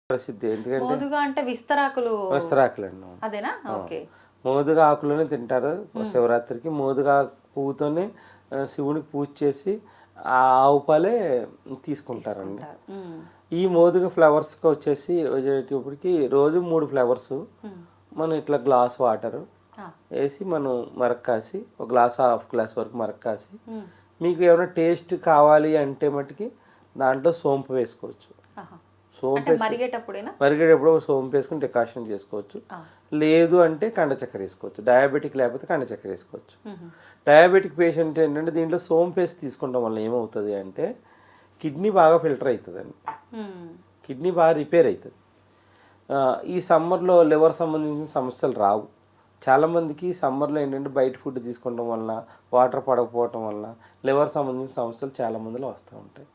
ప్రసిద్ధి. ఎందుకంటే మోదుగా అంటే విస్తరాకులండి. అదేనా? ఓకే. మోదుగా ఆకులోనే తింటారు శివరాత్రికి. మోదుగా పువ్వుతోనే శివునికి పూజ చేసి ఆ ఆవు పాలే తీసుకుంటారండి. ఈ మోదుగా ఫ్లవర్స్కి వచ్చేటప్పటికి రోజు 3 ఫ్లవర్స్ మనం ఇట్లా గ్లాస్ వాటర్ వేసి మనం మరక్కాసి ఒక గ్లాస్ హాఫ్ గ్లాస్ వరకు మరక్కాసి మీకు ఏమైనా టేస్ట్ కావాలి అంటే మటుకి దాంట్లో సోంపు వేసుకోవచ్చు. సోంపు మరిగేటప్పుడు సోంపు వేసుకుని డికాషన్ చేసుకోవచ్చు. లేదు అంటే కండ చక్కెర వేసుకోవచ్చు. డయాబెటిక్ లేకపోతే కండ చక్కెర వేసుకోవచ్చు. డయాబెటిక్ పేషెంట్ ఏంటంటే దీంట్లో సోంపు వేసి తీసుకుంటాం వల్ల ఏమవుతుంది అంటే కిడ్నీ బాగా ఫిల్టర్ అవుతుందండి. కిడ్నీ బాగా రిపేర్ అవుతుంది. ఈ సమ్మర్లో లివర్ సంబంధించిన సమస్యలు రావు. చాలామందికి సమ్మర్లో ఏంటంటే బయట ఫుడ్ తీసుకోవడం వలన వాటర్ పడకపోవటం వలన లివర్ సంబంధించిన సమస్యలు చాలామందిలో వస్తూ ఉంటాయి.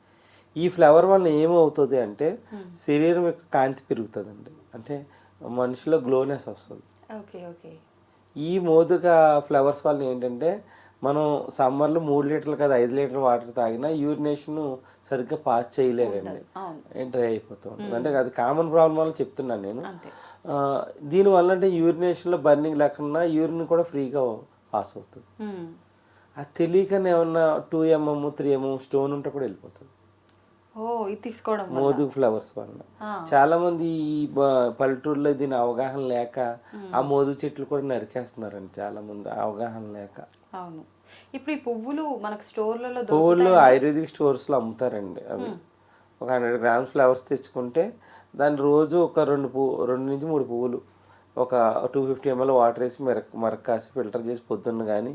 ఈ ఫ్లవర్ వల్ల ఏమవుతుంది అంటే శరీరం యొక్క కాంతి పెరుగుతుందండి. అంటే మనిషిలో గ్లోనెస్ వస్తుంది. ఈ మోదుగా ఫ్లవర్స్ వల్ల ఏంటంటే మనం సమ్మర్లో 3 లీటర్లు కదా 5 లీటర్ల వాటర్ తాగినా యూరినేషన్ సరిగ్గా పాస్ చేయలేరండి. డ్రై అయిపోతూ ఉంటుంది. అంటే అది కామన్ ప్రాబ్లం వల్ల చెప్తున్నాను నేను. దీనివల్ల అంటే యూరినేషన్లో బర్నింగ్ లేకుండా యూరిన్ కూడా ఫ్రీగా పాస్ అవుతుంది. అది తెలియకనే ఏమన్నా 2 mm 3 mm స్టోన్ ఉంటే కూడా వెళ్ళిపోతుంది మోదు ఫ్లవర్స్ వల్ల. చాలా మంది ఈ పల్లెటూరులో దీని అవగాహన లేక ఆ మోదు చెట్లు కూడా నరికేస్తున్నారండి. చాలా మంది అవగాహన లేక. ఇప్పుడు ఈ పువ్వులు మనకు స్టోర్లలో ఆయుర్వేదిక్ స్టోర్స్లో అమ్ముతారండి. అవి ఒక 100 grams ఫ్లవర్స్ తెచ్చుకుంటే దాన్ని రోజు ఒక 2 నుంచి 3 పువ్వులు ఒక 250 ml వాటర్ వేసి మరక్కాసి ఫిల్టర్ చేసి పొద్దున్న కానీ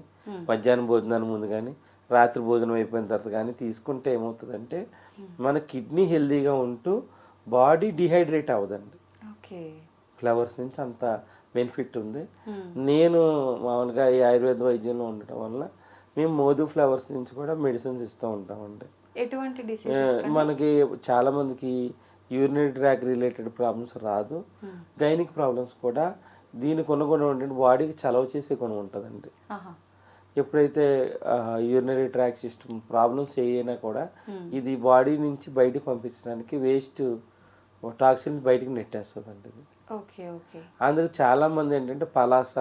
మధ్యాహ్నం భోజనానికి ముందు కానీ రాత్రి భోజనం అయిపోయిన తర్వాత కానీ తీసుకుంటే ఏమవుతుందంటే మన కిడ్నీ హెల్దీగా ఉంటూ బాడీ డిహైడ్రేట్ అవ్వదండి. ఫ్లవర్స్ నుంచి అంత బెనిఫిట్ ఉంది. నేను మామూలుగా ఈ ఆయుర్వేద వైద్యంలో ఉండటం వల్ల మేము మోదు ఫ్లవర్స్ నుంచి కూడా మెడిసిన్స్ ఇస్తూ ఉంటామండి. మనకి చాలా మందికి యూరినరీ ట్రాక్ రిలేటెడ్ ప్రాబ్లమ్స్ రాదు. గైనిక్ ప్రాబ్లమ్స్ కూడా దీనికి ఉన్న గుణం ఏంటంటే బాడీకి చలవ చేసే గుణం ఉంటుందండి. ఎప్పుడైతే యూరినరీ ట్రాక్ సిస్టమ్ ప్రాబ్లమ్స్ ఏమైనా కూడా ఇది బాడీ నుంచి బయటికి పంపించడానికి వేస్ట్ టాక్సిన్స్ బయటికి నెట్టేస్తుంది అండి. అందుకు చాలా మంది ఏంటంటే పలాస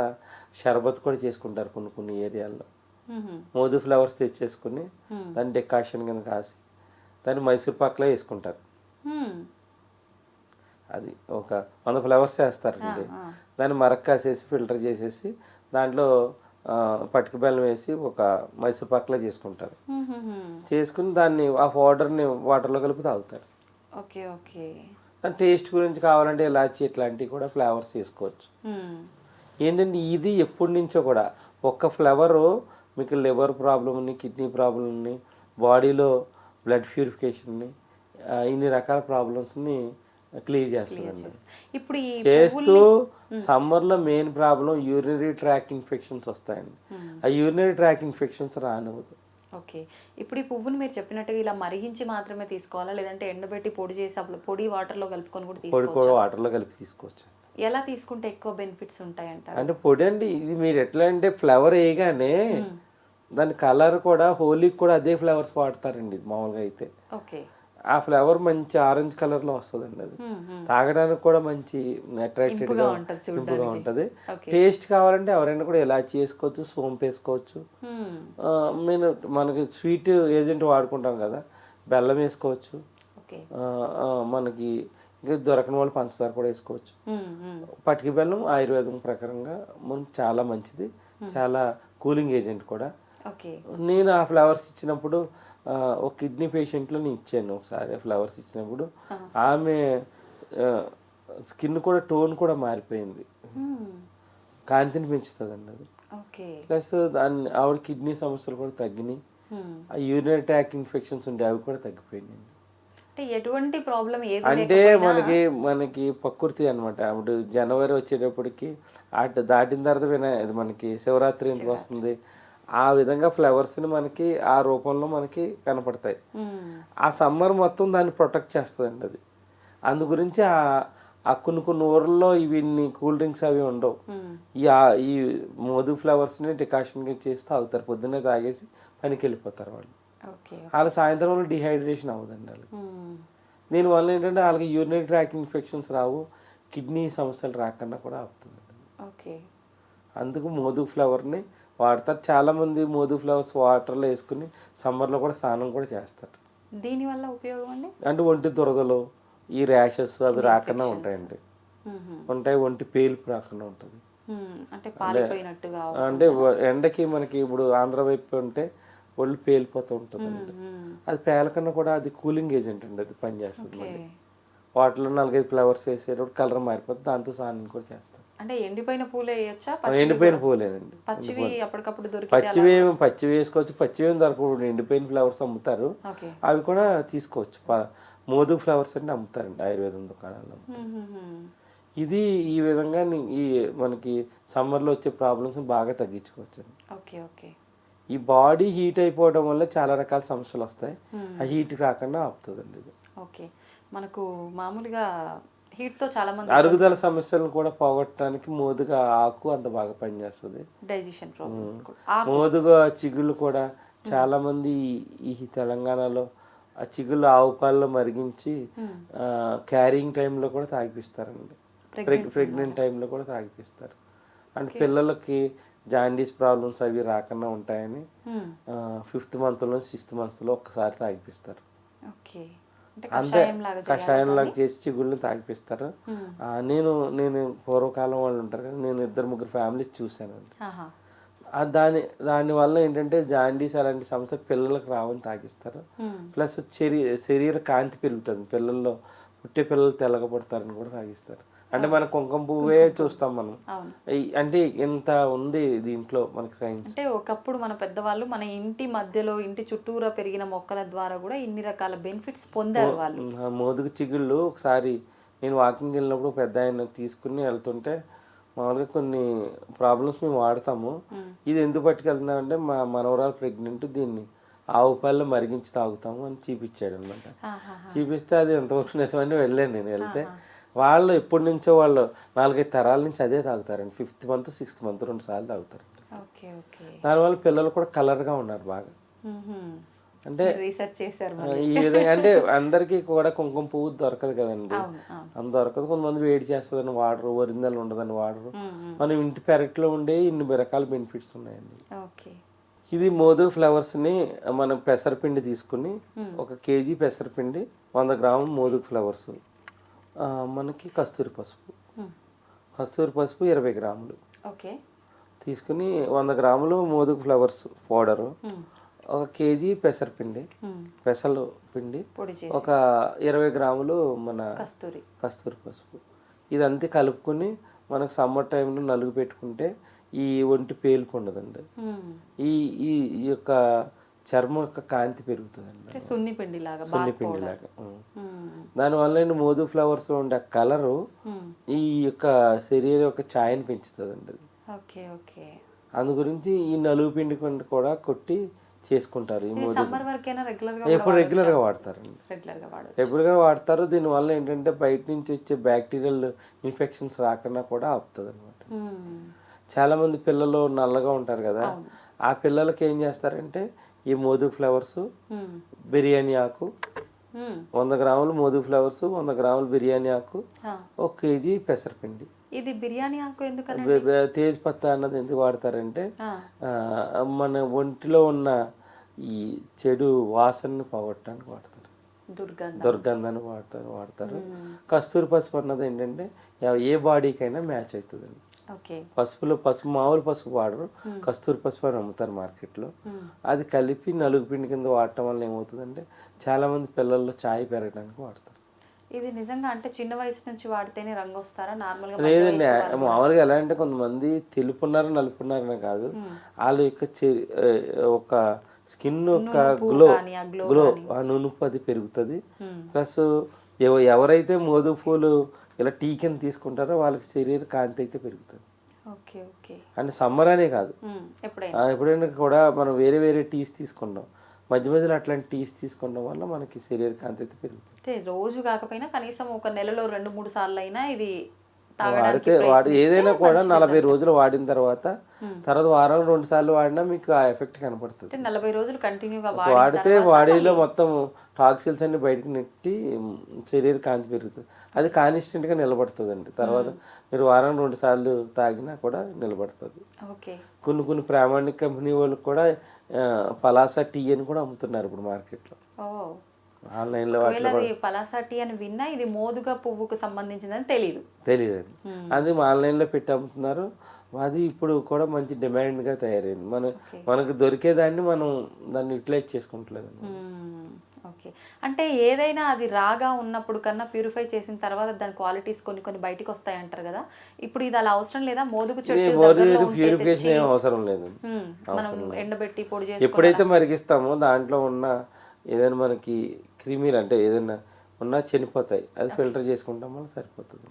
షర్బత్ కూడా చేసుకుంటారు కొన్ని ఏరియాల్లో. మోదు ఫ్లవర్స్ తెచ్చేసుకుని దాన్ని డెకాషన్ కింద కాసి దాన్ని మైసూర్ పాక్లో వేసుకుంటారు. అది ఒక 100 ఫ్లవర్స్ వేస్తారండి. దాన్ని మరక్కాసేసి ఫిల్టర్ చేసేసి దాంట్లో పటిక బెల్లం వేసి ఒక మైసూర్ పాక్లో చేసుకుంటారు. చేసుకుని దాన్ని ఆ పౌడర్ని వాటర్లో కలిపి తాగుతారు. దాని టేస్ట్ గురించి కావాలంటే ఇలాచి ఇట్లాంటివి కూడా ఫ్లేవర్స్ వేసుకోవచ్చు. ఏంటంటే ఇది ఎప్పటి నుంచో కూడా ఒక్క ఫ్లవరు మీకు లివర్ ప్రాబ్లమ్ని, కిడ్నీ ప్రాబ్లమ్ని, బాడీలో బ్లడ్ ప్యూరిఫికేషన్ని, ఇన్ని రకాల ప్రాబ్లమ్స్ని క్లియర్ చేస్తుందండి. ఇప్పుడు చేస్తూ సమ్మర్లో main problem urinary tract infections వస్తాయండి. ఆ యూరినరీ ట్రాక్ ఇన్ఫెక్షన్స్ రానివ్వదు. ఇప్పుడు ఈ పువ్వుని మీరు చెప్పినట్టుగా ఇలా మరిగించి మాత్రమే తీసుకోవాలా, లేదంటే ఎండబెట్టి పొడి చేసి పొడి వాటర్లో కలుపుకొని కూడా పొడి వాటర్లో కలిపి తీసుకోవచ్చు. ఎలా తీసుకుంటే ఎక్కువ బెనిఫిట్స్ ఉంటాయంట? అంటే పొడి అండి ఇది. మీరు ఎట్లా అంటే ఫ్లవర్ వేయగానే దాని కలర్ కూడా హోలీకి కూడా అదే ఫ్లవర్స్ వాడతారండి మామూలుగా అయితే. ఆ ఫ్లవర్ మంచి ఆరెంజ్ కలర్లో వస్తుందండి. అది తాగడానికి కూడా మంచి అట్రాక్టెడ్గా సింపుల్గా ఉంటుంది. టేస్ట్ కావాలంటే ఎవరైనా కూడా ఇలా చేసుకోవచ్చు, సోంపు వేసుకోవచ్చు. మనకి స్వీట్ ఏజెంట్ వాడుకుంటాం కదా, బెల్లం వేసుకోవచ్చు. మనకి ఇంకా దొరకని వాళ్ళు పంచదార కూడా వేసుకోవచ్చు. పటిక బెల్లం ఆయుర్వేదం ప్రకారంగా మనకు చాలా మంచిది, చాలా కూలింగ్ ఏజెంట్ కూడా. నేను ఆ ఫ్లవర్స్ ఇచ్చినప్పుడు ఒక కిడ్నీ పేషెంట్లో నేను ఇచ్చాను ఒకసారి ఫ్లవర్స్ ఇచ్చినప్పుడు. ఆమె స్కిన్ కూడా టోన్ కూడా మారిపోయింది. కాంతిని పెంచుతుందండి అది. ప్లస్ దాన్ని ఆవిడ కిడ్నీ సమస్యలు కూడా తగ్గినాయి. ఆ యూరినరీ ట్రాక్ ఇన్ఫెక్షన్స్ ఉండే అవి కూడా తగ్గిపోయినాయి. ఎటువంటి ప్రాబ్లం అంటే మనకి ప్రకృతి అనమాట. అప్పుడు జనవరి వచ్చేటప్పటికి దాటిన తర్వాత మనకి శివరాత్రి ఎందుకు వస్తుంది, ఆ విధంగా ఫ్లవర్స్ని మనకి ఆ రూపంలో మనకి కనపడతాయి. ఆ సమ్మర్ మొత్తం దాన్ని ప్రొటెక్ట్ చేస్తుందండి అది. అందు గురించి ఆ కొన్ని ఊర్లలో ఇవన్నీ కూల్ డ్రింక్స్ అవి ఉండవు. ఈ మోదు ఫ్లవర్స్ని డికాషన్గా చేసి తాగుతారు. పొద్దున్నే తాగేసి పనికి వెళ్ళిపోతారు వాళ్ళు. వాళ్ళ సాయంత్రంలో డిహైడ్రేషన్ అవ్వదండి వాళ్ళకి. దీనివల్ల ఏంటంటే వాళ్ళకి యూరినరీ ట్రాక్ ఇన్ఫెక్షన్స్ రావు, కిడ్నీ సమస్యలు రాకుండా కూడా ఆపుతుంది. ఓకే. అందుకు మోదుగు ఫ్లవర్ని వాడతారు. చాలామంది మోదుగు ఫ్లవర్స్ వాటర్లో వేసుకుని సమ్మర్లో కూడా స్నానం కూడా చేస్తారు. దీనివల్ల ఉపయోగం అండి? అంటే ఒంటి దురదలు, ఈ ర్యాషెస్ అవి రాకుండా ఉంటాయండి. ఉంటాయి, ఒంటి పేలుపు రాకుండా ఉంటుంది. అంటే పాలిపోయినట్టుగా అంటే ఎండకి మనకి ఇప్పుడు ఆంధ్ర వైపు ఉంటే ఒళ్ళు పేలిపోతూ ఉంటుంది అండి. అది పేలకన్నా కూడా అది కూలింగ్ ఏజెంట్ అండి, అది పనిచేస్తుంది. మళ్ళీ వాటిలో 4-5 ఫ్లవర్స్ వేసేటప్పుడు కలర్ మారిపోతుంది, దాంతో స్నానం కూడా చేస్తాం. అంటే ఎండిపోయిన పూలే వేయొచ్చా? ఎండిపోయిన పూలేనండి. పచ్చివి అప్పటికప్పుడు పచ్చివి వేసుకోవచ్చు, పచ్చివి ఏమి దొరకకూడదు. ఎండిపోయిన ఫ్లవర్స్ అమ్ముతారు, అవి కూడా తీసుకోవచ్చు. మోదుగు ఫ్లవర్స్ అంటే అమ్ముతారండి ఆయుర్వేదం దుకాణాల్లో. ఇది ఈ విధంగా ఈ మనకి సమ్మర్లో వచ్చే ప్రాబ్లమ్స్ బాగా తగ్గించుకోవచ్చు. ఓకే. ఓకే. ఈ బాడీ హీట్ అయిపోవడం వల్ల చాలా రకాల సమస్యలు వస్తాయి, ఆ హీట్ రాకుండా ఆపుతుందండి ఇది. ఓకే. మనకు మామూలుగా హీట్తో చాలా మంది అరుగుదల సమస్యలను కూడా పోగొట్టడానికి మోదుగా ఆకు అంత బాగా పనిచేస్తుంది. డైజెషన్ ప్రాబ్లమ్స్ మోదుగా చిగుళ్ళు కూడా చాలా మంది ఈ తెలంగాణలో ఆ చిగుళ్ళు ఆవు పాలలో మరిగించి క్యారింగ్ టైంలో కూడా తాగిపిస్తారండి. ప్రెగ్నెంట్ టైంలో కూడా తాగిపిస్తారు. అంటే పిల్లలకి జాండీస్ ప్రాబ్లమ్స్ అవి రాకుండా ఉంటాయని 5th మంత్లో 6th మంత్లో ఒక్కసారి తాగిపిస్తారు. అంటే కషాయం లాగా చేసి చిగుళ్ళని తాగిపిస్తారు. నేను పూర్వకాలం వాళ్ళు ఉంటారు కదా, నేను 2-3 ఫ్యామిలీస్ చూశానండి. దానివల్ల ఏంటంటే జాండీస్ అలాంటి సమస్య పిల్లలకు రావని తాగిస్తారు. ప్లస్ శరీర కాంతి పెరుగుతుంది, పిల్లల్లో పుట్టే పిల్లలు తెల్లగా పడతారని కూడా తాగిస్తారు. అంటే మన కుంకుమ పువ్వే చూస్తాం మనం. అంటే ఇంత ఉంది దీంట్లో మనకి సైన్స్. అంటే ఒకప్పుడు మన పెద్దవాళ్ళు మన ఇంటి మధ్యలో ఇంటి చుట్టూరా పెరిగిన మొక్కల ద్వారా కూడా ఇన్ని రకాల బెనిఫిట్స్ పొందారు వాళ్ళు. మోదుగు చిగుళ్ళు ఒకసారి నేను వాకింగ్ వెళ్ళినప్పుడు పెద్ద ఆయన తీసుకుని వెళ్తుంటే మామూలుగా కొన్ని ప్రాబ్లమ్స్ మేము వాడతాము, ఇది ఎందుకు పట్టుకెళ్తున్నాం అంటే మా మనవరాలు ప్రెగ్నెంట్, దీన్ని ఆవు పాలలో మరిగించి తాగుతాము అని చూపించాడు అనమాట. చూపిస్తే అది ఎంతవరకు నిజమని వెళ్ళాను. నేను వెళ్తే వాళ్ళు ఎప్పటి నుంచో వాళ్ళు 4-5 తరాల నుంచి అదే తాగుతారండి. 5th మంత్ 6th మంత్ 2 సార్లు తాగుతారు. దానివల్ల పిల్లలు కూడా కలర్గా ఉన్నారు బాగా. అంటే రీసెర్చ్ చేశారు ఈ విధంగా. అంటే అందరికీ కూడా కుంకుమ పువ్వు దొరకదు కదండి, అంత దొరకదు. కొంతమంది వేడి చేస్తుందని వాడరు, ఒరిజినల్ ఉండదని వాడరు. మనం ఇంటి పెరట్లో ఉండే ఇన్ని రకాల బెనిఫిట్స్ ఉన్నాయండి. ఇది మోదుగు ఫ్లవర్స్ని మనం పెసరపిండి తీసుకుని 1 kg పెసరపిండి, 100 గ్రాములు మోదుగు ఫ్లవర్స్, మనకి కస్తూరి పసుపు 20 గ్రాములు తీసుకుని 100 గ్రాములు మోదుగు ఫ్లవర్స్ పౌడరు, 1 kg పెసరపిండి, పెసలు పిండి, 20 గ్రాములు మన కస్తూరి పసుపు, ఇదంతా కలుపుకొని మనకు సమ్మర్ టైంలో నలుగు పెట్టుకుంటే ఈ ఒంటి పేలుపు ఉండదండి. ఈ యొక్క చర్మం యొక్క కాంతి పెరుగుతుందండి, సున్నిపిండి లాగా. దానివల్ల మోదు ఫ్లవర్స్ లో ఉండే కలరు ఈ యొక్క శరీరం యొక్క ఛాయని పెంచుతుందండి. అందు గురించి ఈ నలుగు పిండి కూడా కొట్టి చేసుకుంటారు. ఈ మోదు ఎప్పుడు రెగ్యులర్గా వాడతారండి, రెగ్యులర్గా వాడతారు. దీనివల్ల ఏంటంటే బయట నుంచి వచ్చే బ్యాక్టీరియల్ ఇన్ఫెక్షన్స్ రాకుండా కూడా ఆపుతుంది అనమాట. చాలా మంది పిల్లలు నల్లగా ఉంటారు కదా, ఆ పిల్లలకి ఏం చేస్తారంటే ఈ మోదుగు ఫ్లవర్స్, బిర్యానీ ఆకు, 100 గ్రాములు మోదుగు ఫ్లవర్స్, 100 గ్రాములు బిర్యానీ ఆకు, 1 kg పెసరపిండి. ఇది బిర్యానీ ఆకు ఎందుకు, తేజ్ పత్తా అన్నది ఎందుకు వాడతారంటే మన ఒంటిలో ఉన్న ఈ చెడు వాసనను పోగొట్టడానికి వాడతారు, దుర్గంధాన్ని వాడతారు. కస్తూరి పసుపు అన్నది ఏంటంటే ఏ బాడీకైనా మ్యాచ్ అవుతుందండి. పసుపు మామూలు పసుపు వాడరు, కస్తూరి పసుపు అని అమ్ముతారు మార్కెట్లో. అది కలిపి నలుగు పిండి కింద వాడటం వల్ల ఏమవుతుందంటే చాలా మంది పిల్లల్లో ఛాయ్ పెరగడానికి వాడతారు. ఇది నిజంగా అంటే చిన్న వయసు నుంచి వాడితేనే రంగు వస్తారా నార్మల్గా? లేదండి, మామూలుగా ఎలా అంటే కొంతమంది తెలుపున్నారు నలుపున్నారనే కాదు, వాళ్ళ యొక్క ఒక స్కిన్ యొక్క గ్లో ఆ నునుపు అది పెరుగుతుంది. ప్లస్ ఎవరైతే మోదుగు పూలు ఇలా టీ కింద తీసుకుంటారో వాళ్ళకి శరీర కాంతి అయితే పెరుగుతుంది. అంటే సమ్మర్ అనే కాదు, ఎప్పుడైనా కూడా మనం వేరే వేరే టీస్ తీసుకుంటాం, మధ్య మధ్యలో అట్లాంటి టీస్ తీసుకోవడం వల్ల మనకి శరీర కాంతి అయితే పెరుగుతుంది. రోజు కాకపోయినా కనీసం ఒక నెలలో 2-3 సార్లు అయినా ఇది వాడి ఏదైనా కూడా 40 రోజులు వాడిన తర్వాత వారం 2 సార్లు వాడినా మీకు ఆ ఎఫెక్ట్ కనపడుతుంది. అంటే 40 రోజులు కంటిన్యూగా వాడితే బాడీలో మొత్తం టాక్సిల్స్ అన్ని బయటకు నెట్టి శరీర కాంతి పెరుగుతుంది. అది కాన్స్టెంట్గా నిలబడుతుందండి. తర్వాత మీరు వారం 2 సార్లు తాగినా కూడా నిలబడుతుంది. ఓకే. కొన్ని ప్రామాణిక కంపెనీ వాళ్ళకి కూడా పలాసా టీ అని కూడా అమ్ముతున్నారు ఇప్పుడు మార్కెట్లో, ఆన్లైన్లో. ఒకవేళ అది పలాసా టీ అని విన్నా ఇది మోదుగా పువ్వుకు సంబంధించిందని తెలియదండి. అది ఆన్లైన్లో పెట్టి అమ్ముతున్నారు. అది ఇప్పుడు కూడా మంచి డిమాండ్గా తయారైంది. మనకు దొరికేదాన్ని మనం దాన్ని యూటిలైజ్ చేసుకుంటలేదు. ఓకే. అంటే ఏదైనా అది రాగా ఉన్నప్పుడు కన్నా ప్యూరిఫై చేసిన తర్వాత దాని క్వాలిటీస్ కొన్ని బయటికి వస్తాయి అంటారు కదా, ఇప్పుడు ఇది అలా అవసరం లేదా? మోదుగు చెట్టు ప్యూరిఫికేషన్ ఏం అవసరం లేదు. మనం ఎండబెట్టి పొడి చేసి ఎప్పుడైతే మరిగిస్తామో దాంట్లో ఉన్న ఏదైనా మనకి క్రిమిలు అంటే ఏదైనా ఉన్నా చనిపోతాయి. అది ఫిల్టర్ చేసుకుంటాం వల్ల సరిపోతుంది.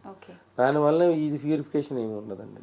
దానివల్ల ఇది ప్యూరిఫికేషన్ ఏమి ఉండదండి.